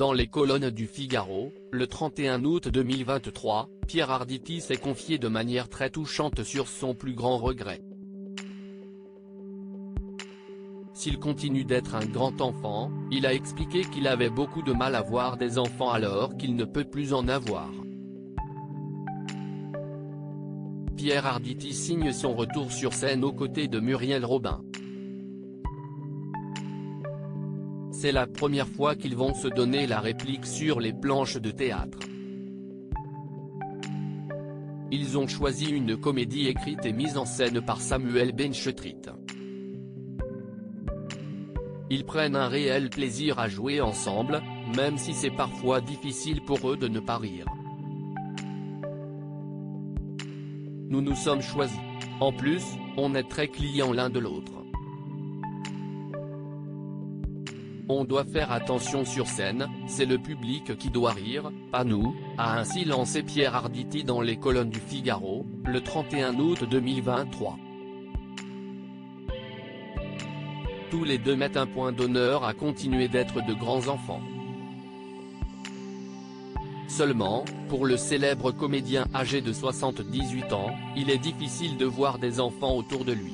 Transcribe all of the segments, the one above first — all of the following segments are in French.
Dans les colonnes du Figaro, le 31 août 2023, Pierre Arditi s'est confié de manière très touchante sur son plus grand regret. S'il continue d'être un grand enfant, il a expliqué qu'il avait beaucoup de mal à voir des enfants alors qu'il ne peut plus en avoir. Pierre Arditi signe son retour sur scène aux côtés de Muriel Robin. C'est la première fois qu'ils vont se donner la réplique sur les planches de théâtre. Ils ont choisi une comédie écrite et mise en scène par Samuel Benchetrit. Ils prennent un réel plaisir à jouer ensemble, même si c'est parfois difficile pour eux de ne pas rire. Nous nous sommes choisis. En plus, on est très clients l'un de l'autre. On doit faire attention sur scène, c'est le public qui doit rire, pas nous, a ainsi lancé Pierre Arditi dans les colonnes du Figaro, le 31 août 2023. Tous les deux mettent un point d'honneur à continuer d'être de grands enfants. Seulement, pour le célèbre comédien âgé de 78 ans, il est difficile de voir des enfants autour de lui.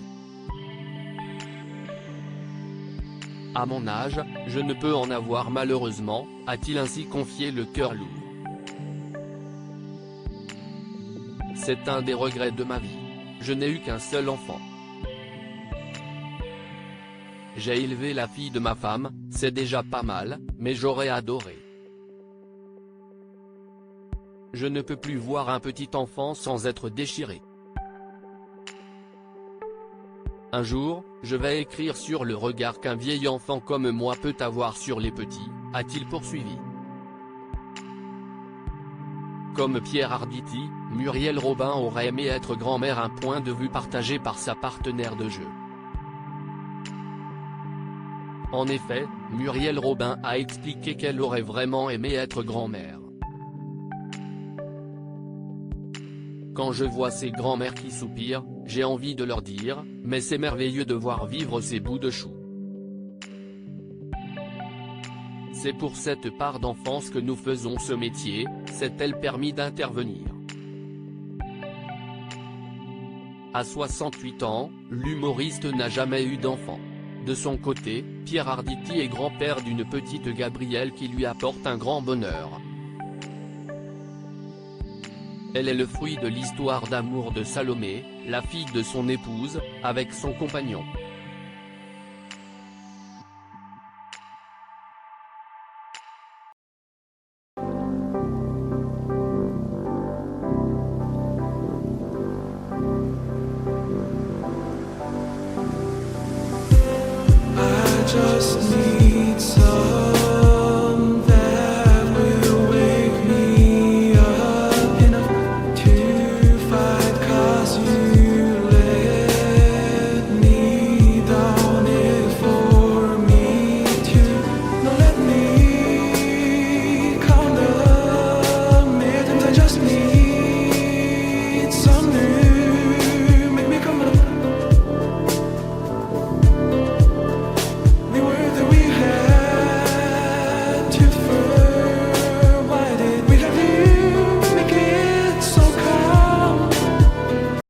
À mon âge, je ne peux en avoir malheureusement, a-t-il ainsi confié le cœur lourd. C'est un des regrets de ma vie. Je n'ai eu qu'un seul enfant. J'ai élevé la fille de ma femme, c'est déjà pas mal, mais j'aurais adoré. Je ne peux plus voir un petit enfant sans être déchiré. Un jour, je vais écrire sur le regard qu'un vieil enfant comme moi peut avoir sur les petits, a-t-il poursuivi. Comme Pierre Arditi, Muriel Robin aurait aimé être grand-mère, un point de vue partagé par sa partenaire de jeu. En effet, Muriel Robin a expliqué qu'elle aurait vraiment aimé être grand-mère. Quand je vois ces grands-mères qui soupirent, j'ai envie de leur dire, mais c'est merveilleux de voir vivre ces bouts de chou. C'est pour cette part d'enfance que nous faisons ce métier, s'est-elle permis d'intervenir. À 68 ans, l'humoriste n'a jamais eu d'enfant. De son côté, Pierre Arditi est grand-père d'une petite Gabrielle qui lui apporte un grand bonheur. Elle est le fruit de l'histoire d'amour de Salomé, la fille de son épouse, avec son compagnon. Just